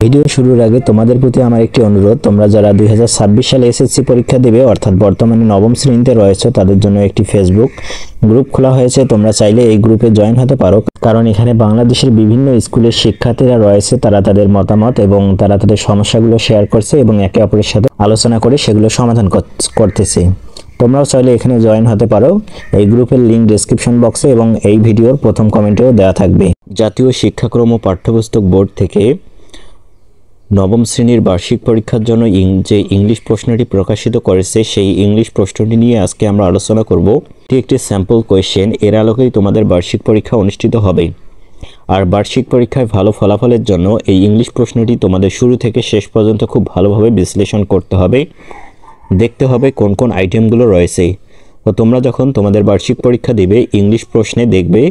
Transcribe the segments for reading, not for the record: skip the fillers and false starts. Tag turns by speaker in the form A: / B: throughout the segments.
A: Video শুরুর আগে তোমাদের প্রতি আমার একটি অনুরোধ, তোমরা যারা 2026 সালে এসএসসি পরীক্ষা দেবে অর্থাৎ বর্তমানে নবম শ্রেণীতে রয়েছে তাদের জন্য একটি ফেসবুক গ্রুপ খোলা হয়েছে। তোমরা চাইলে এই গ্রুপে জয়েন হতে পারো, কারণ এখানে বাংলাদেশের বিভিন্ন স্কুলের শিক্ষার্থীরা রয়েছে, তারা তাদের মতামত এবং তারা তাদের সমস্যাগুলো শেয়ার করছে এবং একে অপরের সাথে আলোচনা করে সেগুলো সমাধান করতেছে। তোমরাও চাইলে এখানে জয়েন হতে পারো। এই গ্রুপের লিংক ডেসক্রিপশন বক্সে এবং এই ভিডিওর প্রথম কমেন্টেও দেওয়া থাকবে। জাতীয় শিক্ষাক্রম ও পাঠ্যপুস্তক বোর্ড থেকে নবম শ্রেণীর বার্ষিক পরীক্ষার জন্য যে ইংলিশ প্রশ্নটি প্রকাশিত করেছে সেই ইংলিশ প্রশ্নটি নিয়ে আজকে আমরা আলোচনা করব। এটি একটি স্যাম্পল কোয়েশ্চেন, এর আলোকেই তোমাদের বার্ষিক পরীক্ষা অনুষ্ঠিত হবে। আর বার্ষিক পরীক্ষায় ভালো ফলাফলের জন্য এই ইংলিশ প্রশ্নটি তোমাদের শুরু থেকে শেষ পর্যন্ত খুব ভালোভাবে বিশ্লেষণ করতে হবে, দেখতে হবে কোন কোন আইটেমগুলো রয়েছে। তো তোমরা যখন তোমাদের বার্ষিক পরীক্ষা দিবে ইংলিশ প্রশ্নে দেখবে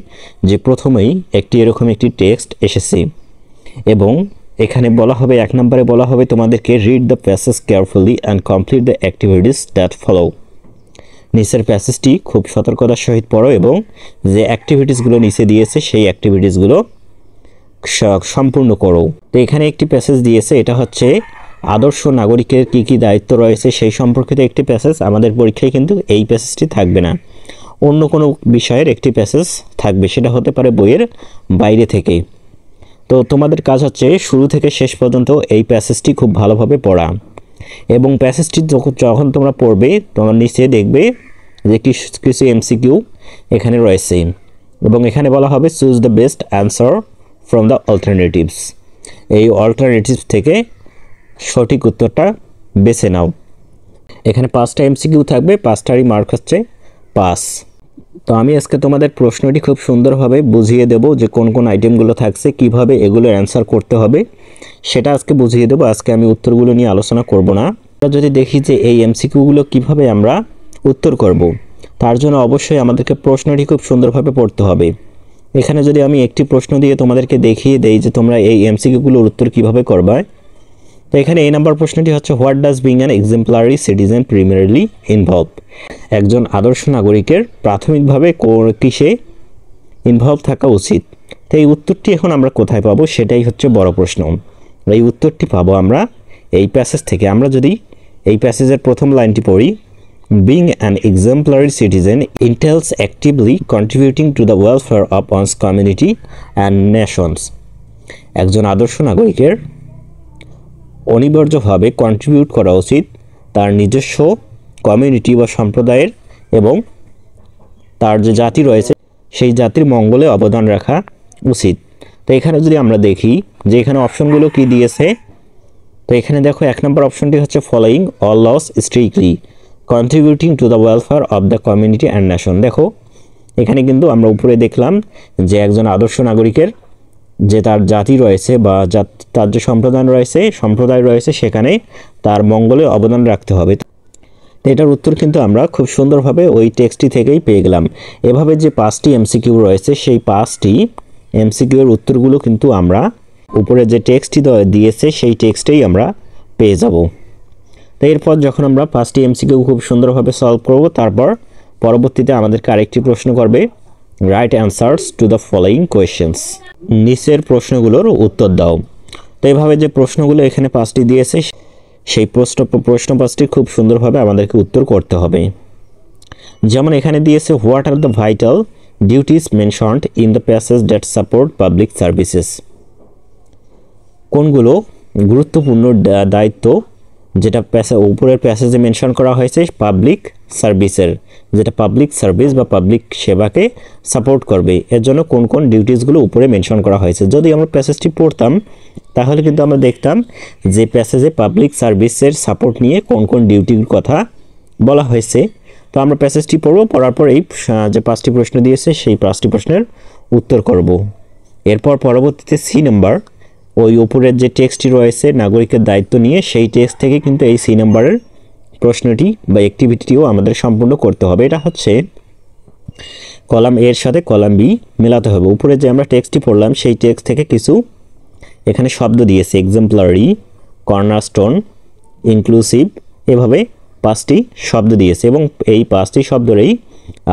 A: যে প্রথমেই এরকম একটি টেক্সট এসেছে এবং এখানে বলা হবে, 1 নম্বরে বলা হবে তোমাদেরকে read the passage carefully and complete the activities that follow. নিচের প্যাসেজটি খুব সতর্কতার সহিত পড়ো এবং যে অ্যাক্টিভিটিসগুলো নিচে দিয়েছে সেই অ্যাক্টিভিটিসগুলো সম্পূর্ণ করো। তো এখানে একটি প্যাসেজ দিয়েছে, এটা হচ্ছে আদর্শ নাগরিকের কি কি দায়িত্ব রয়েছে সেই সম্পর্কিত একটি প্যাসেজ। আমাদের পরীক্ষায় কিন্তু এই প্যাসেজটি থাকবে না, অন্য কোনো বিষয়ের একটি প্যাসেজ থাকবে, সেটা হতে পারে বইয়ের বাইরে থেকে। তো তোমাদের কাজ হচ্ছে শুরু থেকে শেষ পর্যন্ত এই প্যাসেজটি খুব ভালোভাবে পড়া এবং প্যাসেজটি যখন তোমরা পড়বে তোমার নিচে দেখবে যে কিছু এমসিকিউ এখানে রয়েছে এবং এখানে বলা হবে choose the best answer from the alternatives. এই অল্টারনেটিভস থেকে সঠিক উত্তরটা বেছে নাও। এখানে 5টা এমসিকিউ থাকবে, 5টারই মার্ক হচ্ছে 5। তো আমি আজকে তোমাদের প্রশ্নটি খুব সুন্দরভাবে বুঝিয়ে দেব যে কোন কোন আইটেমগুলো থাকছে, কিভাবে এগুলো অ্যান্সার করতে হবে সেটা আজকে বুঝিয়ে দেব। আজকে আমি উত্তরগুলো নিয়ে আলোচনা করব না। আমরা যদি দেখি যে এই এমসিকিউগুলো কিভাবে আমরা উত্তর করব, তার জন্য অবশ্যই আমাদেরকে প্রশ্নটি খুব সুন্দরভাবে পড়তে হবে। এখানে যদি আমি একটি প্রশ্ন দিয়ে তোমাদেরকে দেখিয়ে দেই যে তোমরা এই এমসিকিউগুলোর উত্তর কিভাবে করবে। তো এখানে এই নাম্বার প্রশ্নটি হচ্ছে what does being an exemplary citizen primarily involve. একজন আদর্শ নাগরিকের প্রাথমিকভাবে কিসে ইনভলভ থাকা উচিত। তো এই উত্তরটি এখন আমরা কোথায় পাবো সেটাই হচ্ছে বড় প্রশ্ন। এই উত্তরটি পাবো আমরা এই প্যাসেজ থেকে। আমরা যদি এই প্যাসেজের প্রথম লাইনটি পড়ি, being an exemplary citizen entails actively contributing to the welfare of one's community and nations. একজন আদর্শ নাগরিকের অনিবার্যভাবে কন্ট্রিবিউট করা উচিত তার নিজস্ব কমিউনিটি বা সম্প্রদায়ের এবং তার যে জাতি রয়েছে সেই জাতির মঙ্গলে অবদান রাখা উচিত। তো এখানে যদি আমরা দেখি যে এখানে অপশনগুলো কি দিয়েছে, তো এখানে দেখো 1 নম্বর অপশনটি হচ্ছে following all laws strictly contributing to the welfare of the community and nation. দেখো এখানে কিন্তু আমরা উপরে দেখলাম যে একজন আদর্শ নাগরিকের যে তার জাতি রয়েছে বা তার যে সম্প্রদায় রয়েছে সেখানে তার মঙ্গলে অবদান রাখতে হবে। এটার উত্তর কিন্তু আমরা খুব সুন্দরভাবে ওই টেক্সটটি থেকেই পেয়ে গেলাম। এভাবে যে 5টি এমসিকিউ রয়েছে সেই 5টি এমসিকিউ এর উত্তরগুলো কিন্তু আমরা উপরে যে টেক্সটটি দিয়েছে সেই টেক্সটেই আমরা পেয়ে যাব। তো এরপর যখন আমরা 5টি এমসিকিউ খুব সুন্দরভাবে সলভ করব, তারপর পরবর্তীতে আমাদেরকে আরেকটি প্রশ্ন করবে, right answers to the following questions. নিচের প্রশ্নগুলোর উত্তর দাও। তো এইভাবে যে প্রশ্নগুলো এখানে 5টি দিয়েছে সেই প্রশ্ন 5টি খুব সুন্দরভাবে আমাদেরকে উত্তর করতে হবে। যেমন এখানে দিয়েছে what are the vital duties mentioned in the passage that support public services. কোনগুলো গুরুত্বপূর্ণ দায়িত্ব যেটা উপরের প্যাসেজে মেনশন করা হয়েছে পাবলিক সার্ভিসের, যেটা পাবলিক সার্ভিস বা পাবলিক সেবাকে সাপোর্ট করবে, এর জন্য কোন কোন ডিউটিসগুলো উপরে মেনশন করা হয়েছে। যদি আমরা প্যাসেজটি পড়তাম তাহলে কিন্তু আমরা দেখতাম যে প্যাসেজে পাবলিক সার্ভিসের সাপোর্ট নিয়ে কোন কোন ডিউটির কথা বলা হয়েছে। তো আমরা প্যাসেজটি পড়ব, পড়ার পর এই যে 5টি প্রশ্ন দিয়েছে সেই 5টি প্রশ্নের উত্তর করব। এরপর পরবর্তীতে সি নাম্বার, ওই উপরের যে টেক্সটটি রয়েছে নাগরিকের দায়িত্ব নিয়ে সেই টেক্সট থেকে কিন্তু এই সি নাম্বারের প্রশ্নটি বা অ্যাক্টিভিটিও আমাদের সম্পূর্ণ করতে হবে। এটা হচ্ছে কলাম এর সাথে কলাম বি মেলাতে হবে। উপরে যে আমরা টেক্সটটি পড়লাম সেই টেক্সট থেকে কিছু এখানে শব্দ দিয়েছে, এক্সাম্পলারি, কর্নারস্টোন, ইনক্লুসিভ, এভাবে 5টি শব্দ দিয়েছে এবং এই 5টি শব্দেরই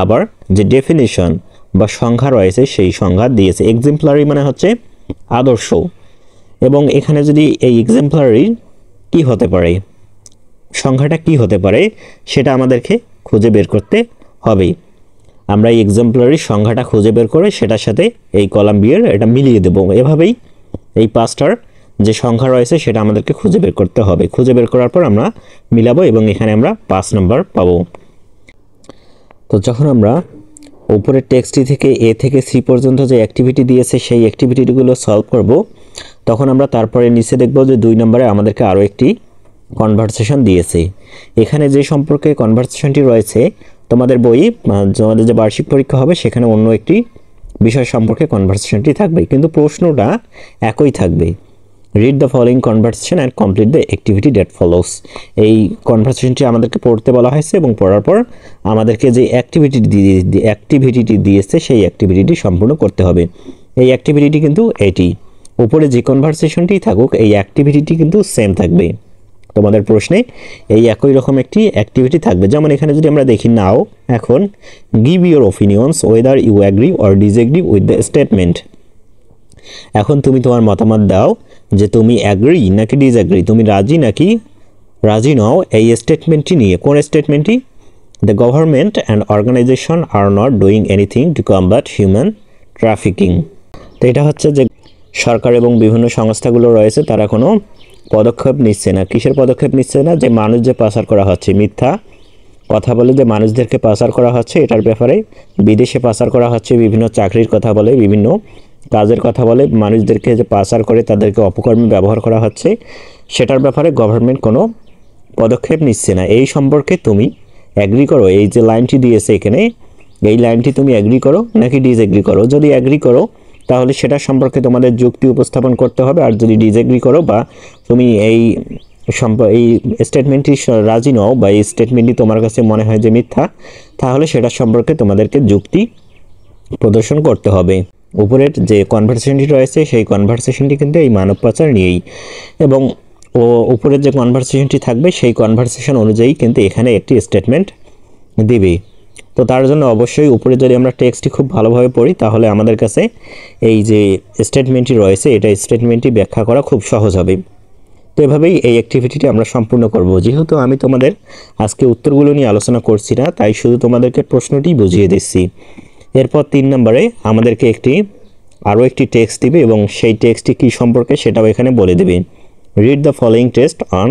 A: আবার যে ডেফিনিশন বা সংজ্ঞা রয়েছে সেই সংজ্ঞা দিয়েছে। এক্সাম্পলারি মানে হচ্ছে আদর্শ, এবং এখানে যদি এই এক্সাম্পলারি কি হতে পারে, সংখ্যাটা কি হতে পারে সেটা আমাদেরকে খুঁজে বের করতে হবে। আমরা এই এক্সাম্পলারি সংখ্যাটা খুঁজে বের করে সেটার সাথে এই কলাম বি এর এটা মিলিয়ে দেব। এভাবেই এই পাঁচটার যে সংখ্যা রয়েছে সেটা আমাদেরকে খুঁজে বের করতে হবে। খুঁজে বের করার পর আমরা মিলাবো এবং এখানে আমরা 5 নাম্বার পাবো। তো যখন আমরা উপরের টেক্সটটি থেকে এ থেকে সি পর্যন্ত যে অ্যাক্টিভিটি দিয়েছে সেই অ্যাক্টিভিটিগুলো সলভ করব, তখন আমরা তারপরে নিচে দেখব যে 2 নম্বরে আমাদেরকে আরও একটি কনভারসেশন দিয়েছে। এখানে যে সম্পর্কে কনভারসেশনটি রয়েছে, তোমাদের বই তোমাদের যে বার্ষিক পরীক্ষা হবে সেখানে অন্য একটি বিষয় সম্পর্কে কনভারসেশনটি থাকবে, কিন্তু প্রশ্নটা একই থাকবে। Read the following conversation and complete the activity that follows. এই কনভারসেশনটি আমাদেরকে পড়তে বলা হয়েছে এবং পড়ার পর আমাদেরকে যে অ্যাক্টিভিটিটি দিয়েছে সেই অ্যাক্টিভিটিটি সম্পূর্ণ করতে হবে। এই অ্যাক্টিভিটিটি কিন্তু এটি, উপরে যে কনভারসেশনটি থাকুক এই অ্যাক্টিভিটিটি কিন্তু সেম থাকবে। তোমাদের প্রশ্নে এই একই রকম একটি অ্যাক্টিভিটি থাকবে। যেমন এখানে যদি আমরা দেখি, নাও এখন give your opinions whether you agree or disagree with the statement. এখন তুমি তোমার মতামত দাও যে তুমি অ্যাগ্রি নাকি ডিসঅ্যাগ্রি, তুমি রাজি নাকি রাজি নও এই স্টেটমেন্টটি নিয়ে। কোন স্টেটমেন্টটি? The government and organisation are not doing anything to combat human trafficking. তো এটা হচ্ছে যে সরকার এবং বিভিন্ন সংস্থাগুলো রয়েছে তারা কোনো পদক্ষেপ নিচ্ছে না। কিসের পদক্ষেপ নিচ্ছে না? যে মানুষ যে পাচার করা হচ্ছে, মিথ্যা কথা বলে যে মানুষদেরকে পাচার করা হচ্ছে, এটার ব্যাপারে বিদেশে পাচার করা হচ্ছে, বিভিন্ন চাকরির কথা বলে, বিভিন্ন কাজের কথা বলে, মানুষদেরকে যে পাচার করে তাদেরকে অপকর্মে ব্যবহার করা হচ্ছে, সেটার ব্যাপারে গভর্নমেন্ট কোনো পদক্ষেপ নিচ্ছে না। এই সম্পর্কে তুমি অ্যাগ্রি করো? এই যে লাইনটি দিয়েছে এখানে, এই লাইনটি তুমি অ্যাগ্রি করো নাকি ডিসএগ্রি করো? যদি অ্যাগ্রি করো তাহলে সেটা সম্পর্কে তোমাদের যুক্তি উপস্থাপন করতে হবে, আর যদি ডিসএগ্রি করো বা তুমি এই স্টেটমেন্টটি রাজি নও বা এই স্টেটমেন্টটি তোমার কাছে মনে হয় যে মিথ্যা, তাহলে সেটা সম্পর্কে তোমাদেরকে যুক্তি প্রদর্শন করতে হবে। উপরের যে কনভারসেশনটি রয়েছে সেই কনভারসেশনটি কিন্তু এই মানব পাচার নিয়েই, এবং উপরের যে কনভারসেশনটি থাকবে সেই কনভারসেশন অনুযায়ী কিন্তু এখানে একটি স্টেটমেন্ট দিবে। তো তার জন্য অবশ্যই উপরে যদি আমরা টেক্সটটি খুব ভালোভাবে পড়ি তাহলে আমাদের কাছে এই যে স্টেটমেন্টটি রয়েছে এটা স্টেটমেন্টটি ব্যাখ্যা করা খুব সহজ হবে। তো এভাবেই এই অ্যাক্টিভিটিটি আমরা সম্পূর্ণ করব। যেহেতু আমি তোমাদের আজকে উত্তরগুলো নিয়ে আলোচনা করছি না, তাই শুধু তোমাদেরকে প্রশ্নটি বুঝিয়ে দিচ্ছি। এরপর 3 নম্বরে আমাদেরকে আরও একটি টেক্সট দিবে এবং সেই টেক্সটটি কী সম্পর্কে সেটাও এখানে বলে দেবে। Read the following text on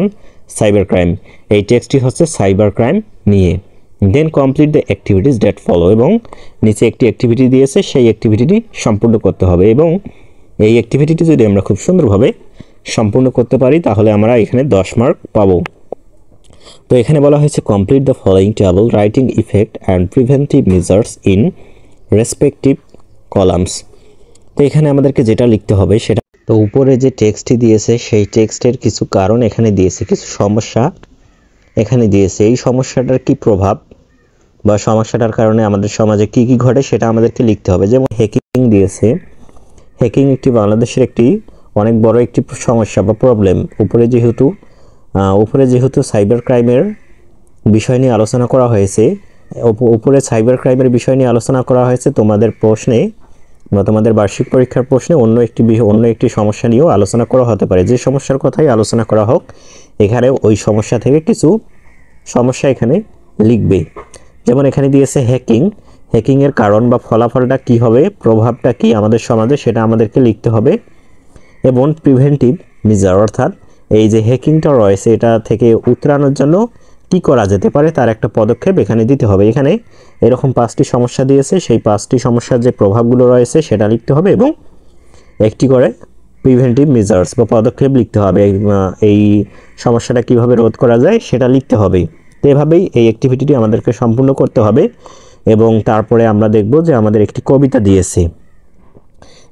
A: cyber crime. এই টেক্সটটি হচ্ছে সাইবার ক্রাইম নিয়ে। Then complete the activities that follow, এবং নিচে একটি অ্যাক্টিভিটি দিয়েছে সেই অ্যাক্টিভিটিটি সম্পূর্ণ করতে হবে, এবং এই অ্যাক্টিভিটিটি যদি আমরা খুব সুন্দরভাবে সম্পূর্ণ করতে পারি তাহলে আমরা এখানে 10 মার্ক পাবো। তো এখানে বলা হয়েছে complete the following table writing effect and preventive measures in respective columns. তো এখানে আমাদেরকে যেটা লিখতে হবে সেটা, তো উপরে যে টেক্সটটি দিয়েছে সেই টেক্সটের কিছু কারণ এখানে দিয়েছে, কিছু সমস্যা এখানে দিয়েছে। এই সমস্যাটার কি প্রভাব বা সমস্যাটার কারণে আমাদের সমাজে কি কি ঘটে সেটা আমাদেরকে লিখতে হবে। যেমন হ্যাকিং দিয়েছে, হ্যাকিং একটি বাংলাদেশের একটি অনেক বড় একটি সমস্যা বা প্রবলেম। উপরে যেহেতু সাইবার ক্রাইমের বিষয় নিয়ে আলোচনা করা হয়েছে, উপরে সাইবার ক্রাইমের বিষয় নিয়ে আলোচনা করা হয়েছে, তোমাদের প্রশ্নে বা তোমাদের বার্ষিক পরীক্ষার প্রশ্নে অন্য একটি সমস্যা নিয়েও আলোচনা করা হতে পারে। যে সমস্যার কথাই আলোচনা করা হোক এখানে ওই সমস্যা থেকে কিছু সমস্যা এখানে লিখবে। যেমন এখানে দিয়েছে হ্যাকিংয়ের কারণ বা ফলাফলটা কি হবে, প্রভাবটা কি আমাদের সমাজে, সেটা আমাদেরকে লিখতে হবে। এবং প্রিভেন্টিভ মেজার, অর্থাৎ এই যে হ্যাকিংটা রয়েছে এটা থেকে উতরানোর জন্য কি করা যেতে পারে তার একটা পদক্ষেপ এখানে দিতে হবে। এখানে এরকম 5টি সমস্যা দিয়েছে, সেই 5টি সমস্যার যে প্রভাবগুলো রয়েছে সেটা লিখতে হবে এবং একটি করে প্রিভেন্টিভ মেজার্স বা পদক্ষেপ লিখতে হবে। এই সমস্যাটা কিভাবে রোধ করা যায় সেটা লিখতে হবে। তো এভাবেই এই অ্যাক্টিভিটিটি আমাদেরকে সম্পূর্ণ করতে হবে। এবং তারপরে আমরা দেখব যে আমাদের একটি কবিতা দিয়েছে।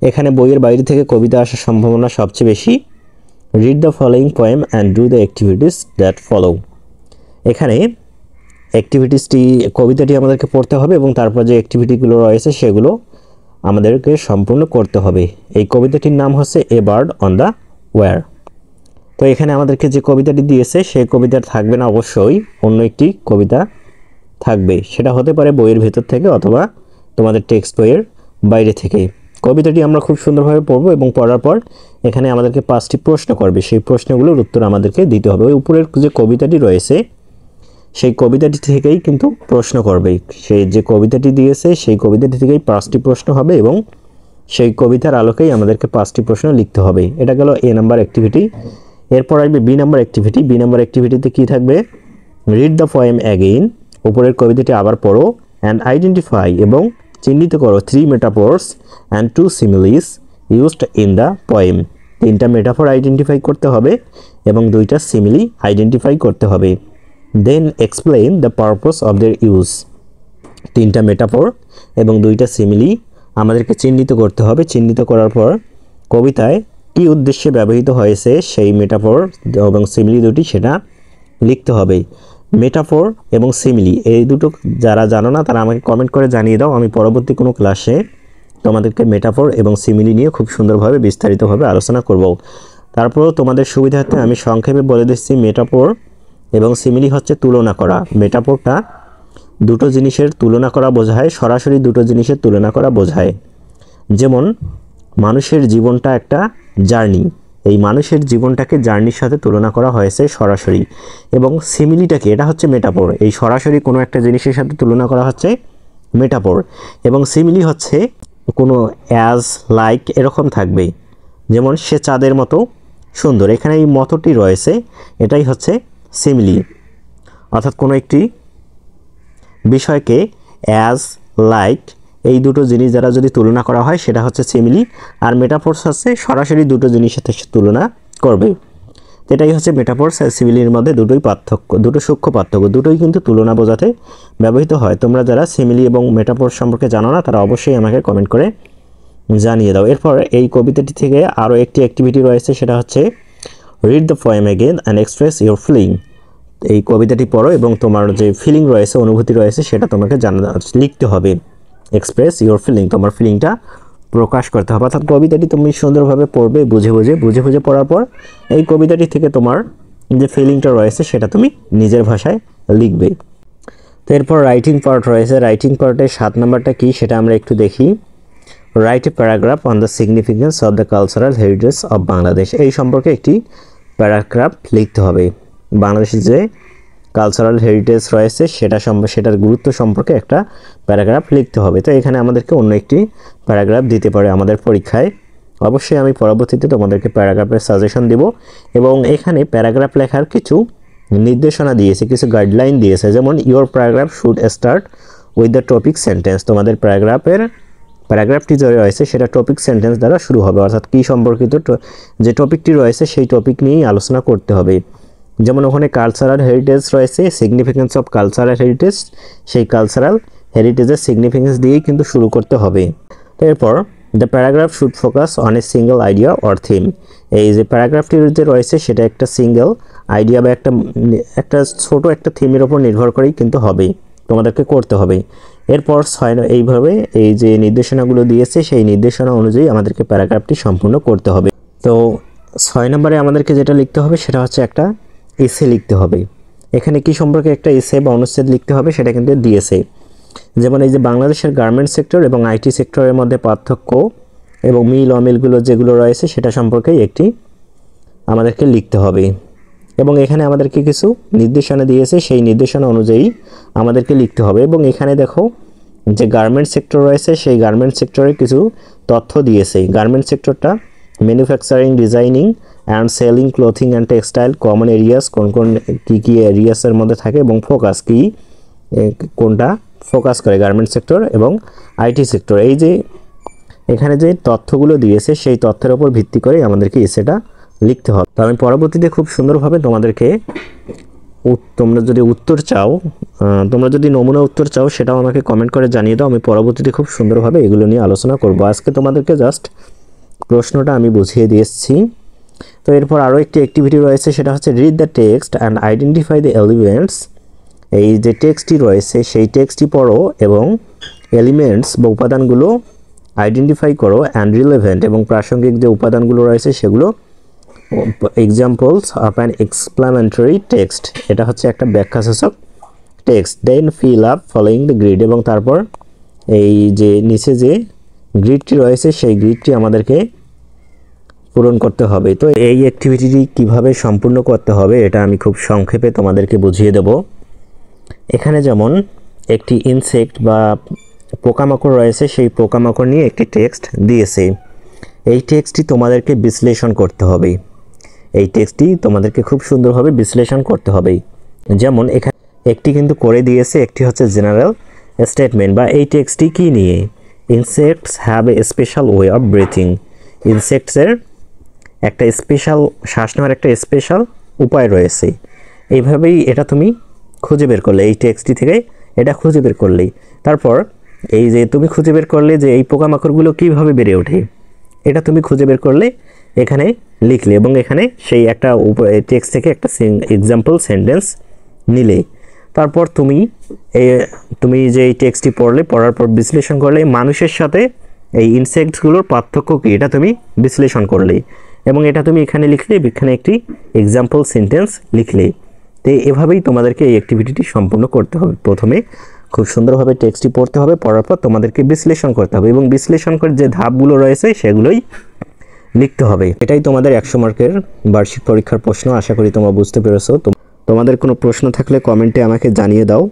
A: এখানে বইয়ের বাইরে থেকে কবিতা আসার সম্ভাবনা সবচেয়ে বেশি। Read the following poem and do the activities that follow. এখানে কবিতাটি আমাদেরকে পড়তে হবে এবং তারপর যে অ্যাক্টিভিটিগুলো রয়েছে সেগুলো আমাদেরকে সম্পূর্ণ করতে হবে। এই কবিতাটির নাম হচ্ছে a bird on the wire. তো এখানে আমাদেরকে যে কবিতাটি দিয়েছে সেই কবিতার থাকবে না, অবশ্যই অন্য একটি কবিতা থাকবে। সেটা হতে পারে বইয়ের ভেতর থেকে অথবা তোমাদের টেক্সট বইয়ের বাইরে থেকে। কবিতাটি আমরা খুব সুন্দরভাবে পড়বো এবং পড়ার পর এখানে আমাদেরকে 5টি প্রশ্ন করবে, সেই প্রশ্নগুলোর উত্তর আমাদেরকে দিতে হবে। ওই উপরের যে কবিতাটি রয়েছে সেই কবিতাটি থেকেই কিন্তু প্রশ্ন করবে, সেই যে কবিতাটি দিয়েছে সেই কবিতাটি থেকেই 5টি প্রশ্ন হবে এবং সেই কবিতার আলোকেই আমাদেরকে 5টি প্রশ্ন লিখতে হবে। এটা গেল এ নাম্বার অ্যাক্টিভিটি। এরপর আসবে B number activity. B number অ্যাক্টিভিটিতে কী থাকবে, রিড দ্য পোয়েম অ্যাগেইন, উপরের কবিতাটি আবার পড়ো, অ্যান্ড আইডেন্টিফাই এবং চিহ্নিত করো 3 metaphors and 2 similes used in the poem. 3টা মেটাফোর আইডেন্টিফাই করতে হবে এবং 2টা সিমিলি আইডেন্টিফাই করতে হবে। Then explain the purpose of their use. 3টা মেটাফোর এবং 2টা সিমিলি আমাদেরকে চিহ্নিত করতে হবে। চিহ্নিত করার পর কবিতায় কী উদ্দেশ্যে ব্যবহৃত হয়েছে সেই মেটাফোর এবং সিমিলি দুটি সেটা লিখতে হবে। মেটাফোর এবং সিমিলি এই দুটো যারা জানো না তারা আমাকে কমেন্ট করে জানিয়ে দাও, আমি পরবর্তী কোনো ক্লাসে তোমাদেরকে মেটাফোর এবং সিমিলি নিয়ে খুব সুন্দরভাবে বিস্তারিতভাবে আলোচনা করব। তারপরেও তোমাদের সুবিধার্থে আমি সংক্ষেপে বলে দিচ্ছি, মেটাফোর এবং সিমিলি হচ্ছে তুলনা করা। মেটাফোরটা দুটো জিনিসের তুলনা করা বোঝায়, সরাসরি দুটো জিনিসের তুলনা করা বোঝায়। যেমন মানুষের জীবনটা একটা জার্নি, এই মানুষের জীবনটাকে জার্নির সাথে তুলনা করা হয়েছে সরাসরি। এবং সিমিলিটাকে, এটা হচ্ছে মেটাফোর, এই সরাসরি কোনো একটা জিনিসের সাথে তুলনা করা হচ্ছে মেটাফোর। এবং সিমিলি হচ্ছে কোনো অ্যাজ, লাইক এরকম থাকবে। যেমন সে চাঁদের মতো সুন্দর, এখানে এই মতোটি রয়েছে, এটাই হচ্ছে সিমিলি। অর্থাৎ কোনো একটি বিষয়কে অ্যাজ, লাইক এই দুটো জিনিস দ্বারা যদি তুলনা করা হয় সেটা হচ্ছে সিমিলি। আর মেটাফোর্স হচ্ছে সরাসরি দুটো জিনিসের সাথে তুলনা করবে। এটাই হচ্ছে মেটাফোর্স আর সিমিলির মধ্যে দুটোই পার্থক্য, দুটো সূক্ষ্ম পার্থক্য, দুটোই কিন্তু তুলনা বোঝাতে ব্যবহৃত হয়। তোমরা যারা সিমিলি এবং মেটাফোর্স সম্পর্কে জানো না তারা অবশ্যই আমাকে কমেন্ট করে জানিয়ে দাও। এরপর এই কবিতাটি থেকে আরও একটি অ্যাক্টিভিটি রয়েছে, সেটা হচ্ছে read the poem again and express your feeling. এই কবিতাটি পড়ো এবং তোমার যে ফিলিং রয়েছে, অনুভূতি রয়েছে সেটা তোমাকে লিখতে হবে। এক্সপ্রেস ইউর ফিলিং, তোমার ফিলিংটা প্রকাশ করতে হবে। অর্থাৎ কবিতাটি তুমি সুন্দরভাবে পড়বে, বুঝে বুঝে পড়ার পর এই কবিতাটি থেকে তোমার যে ফিলিংটা রয়েছে সেটা তুমি নিজের ভাষায় লিখবে। তো এরপর রাইটিং পার্ট রয়েছে। রাইটিং পার্টের 7 নাম্বারটা কী সেটা আমরা একটু দেখি। Write a paragraph on the significance of the cultural heritage of Bangladesh. এই সম্পর্কে একটি প্যারাগ্রাফ লিখতে হবে। বাংলাদেশের যে কালচারাল হেরিটেজ রয়েছে সেটার গুরুত্ব সম্পর্কে একটা প্যারাগ্রাফ লিখতে হবে। তো এখানে আমাদেরকে অন্য একটি প্যারাগ্রাফ দিতে পারে আমাদের পরীক্ষায়। অবশ্যই আমি পরবর্তীতে তোমাদেরকে প্যারাগ্রাফের সাজেশন দেব এবং এখানে প্যারাগ্রাফ লেখার কিছু নির্দেশনা দিয়েছে, কিছু গাইডলাইন দিয়েছে। যেমন your paragraph should start with the topic sentence. তোমাদের প্যারাগ্রাফটি যে রয়েছে সেটা টপিক সেন্টেন্স দ্বারা শুরু হবে, অর্থাৎ কী সম্পর্কিত যে টপিকটি রয়েছে সেই টপিক নিয়েই আলোচনা করতে হবে। যেমন ওখানে কালচারাল হেরিটেজ রয়েছে, সিগনিফিকেন্স অফ কালচারাল হেরিটেজ, সেই কালচারাল হেরিটেজের সিগনিফিকেন্স দিয়েই কিন্তু শুরু করতে হবে। তো এরপর the paragraph should focus on a single idea or theme. এই যে প্যারাগ্রাফটি যে রয়েছে সেটা একটা সিঙ্গেল আইডিয়া বা একটা ছোট একটা থিমের ওপর নির্ভর করেই কিন্তু হবে, তোমাদেরকে করতে হবে। এরপর এইভাবে এই যে নির্দেশনাগুলো দিয়েছে সেই নির্দেশনা অনুযায়ী আমাদেরকে প্যারাগ্রাফটি সম্পূর্ণ করতে হবে। তো 6 নম্বরে আমাদেরকে যেটা লিখতে হবে সেটা হচ্ছে একটা এসে লিখতে হবে। এখানে কি সম্পর্কে একটা এসে বা অনুচ্ছেদ লিখতে হবে সেটা কিন্তু দিয়েছে। যেমন এই যে বাংলাদেশের গার্মেন্টস সেক্টর এবং আইটি সেক্টরের মধ্যে পার্থক্য এবং মিল অমিলগুলো যেগুলো রয়েছে সেটা সম্পর্কেই একটি আমাদেরকে লিখতে হবে। এবং এখানে আমাদেরকে কিছু নির্দেশনা দিয়েছে, সেই নির্দেশনা অনুযায়ী আমাদেরকে লিখতে হবে। এবং এখানে দেখো যে গার্মেন্টস সেক্টর রয়েছে সেই গার্মেন্টস সেক্টরে কিছু তথ্য দিয়েছে। গার্মেন্টস সেক্টরটা manufacturing, designing and selling clothing and textile common areas, কোন কী এরিয়াসের মধ্যে থাকে এবং ফোকাস কী, কোনটা ফোকাস করে গার্মেন্টস সেক্টর এবং আইটি সেক্টর। এই যে এখানে যে তথ্যগুলো দিয়েছে সেই তথ্যের উপর ভিত্তি করে আমাদেরকে এসেটা লিখতে হবে। তো আমি পরবর্তীতে খুব সুন্দরভাবে তোমাদেরকে, তোমরা যদি উত্তর চাও, তোমরা যদি নমুনা উত্তর চাও সেটাও আমাকে কমেন্ট করে জানিয়ে দাও, আমি পরবর্তীতে খুব সুন্দরভাবে এগুলো নিয়ে আলোচনা করব। আজকে তোমাদেরকে জাস্ট প্রশ্নটা আমি বুঝিয়ে দিয়েছি। তো এরপর আরও একটি অ্যাক্টিভিটি রয়েছে, সেটা হচ্ছে read the text and identify the elements. এই যে টেক্সটটি রয়েছে সেই টেক্সটটি পড়ো এবং এলিমেন্টস বা উপাদানগুলো আইডেন্টিফাই করো অ্যান্ড রিলেভেন্ট, এবং প্রাসঙ্গিক যে উপাদানগুলো রয়েছে সেগুলো examples of an explanatory text. এটা হচ্ছে একটা ব্যাখ্যাসূচক text. Then fill up following the grid, এবং তারপর এই যে নিচে যে গ্রিডটি রয়েছে সেই গ্রিডটি আমাদেরকে পূরণ করতে হবে। তো এই অ্যাক্টিভিটিটি কিভাবে সম্পূর্ণ করতে হবে এটা আমি খুব সংক্ষেপে তোমাদেরকে বুঝিয়ে দেব। এখানে যেমন একটি ইনসেক্ট বা পোকামাকড় রয়েছে, সেই পোকামাকড় নিয়ে একটি টেক্সট দিয়েছে। এই টেক্সটটি তোমাদেরকে বিশ্লেষণ করতে হবে। এই টেক্সটটি তোমাদেরকে খুব সুন্দরভাবে বিশ্লেষণ করতে হবে। যেমন এখানে একটি কিন্তু করে দিয়েছে, একটি হচ্ছে জেনারেল স্টেটমেন্ট বা এই টেক্সটটি কী নিয়ে, insects have a special way of breathing. ইনসেক্টসের একটা স্পেশাল শ্বাস নেওয়ার একটা স্পেশাল উপায় রয়েছে। এইভাবেই এটা তুমি খুঁজে বের করলে, এই টেক্সটটি থেকে এটা খুঁজে বের করলেই, তারপর এই যে তুমি খুঁজে বের করলে যে এই পোকামাকড়গুলো কীভাবে বেড়ে ওঠে, এটা তুমি খুঁজে বের করলে এখানে লিখলে এবং এখানে সেই একটা টেক্সট থেকে একটা এক্সাম্পল সেন্টেন্স নিলে, তারপর তুমি যে এই টেক্সটটি পড়ার পর বিশ্লেষণ করলে মানুষের সাথে এই ইনসেক্টসগুলোর পার্থক্য কী এটা তুমি বিশ্লেষণ করলে এবং এটা তুমি এখানে লিখলে, এখানে একটি এক্সাম্পল সেন্টেন্স লিখলে। তো এভাবেই তোমাদেরকে এই অ্যাক্টিভিটিটি সম্পূর্ণ করতে হবে। প্রথমে খুব সুন্দরভাবে টেক্সটটি পড়তে হবে, পড়ার পর তোমাদেরকে বিশ্লেষণ করতে হবে এবং বিশ্লেষণ করে যে ধাপগুলো রয়েছে সেগুলোই লিখতে হবে। এটাই তোমাদের 100 মার্কের বার্ষিক পরীক্ষার প্রশ্ন। আশা করি তোমরা বুঝতে পেরেছো। তোমাদের কোনো প্রশ্ন থাকলে কমেন্টে আমাকে জানিয়ে দাও।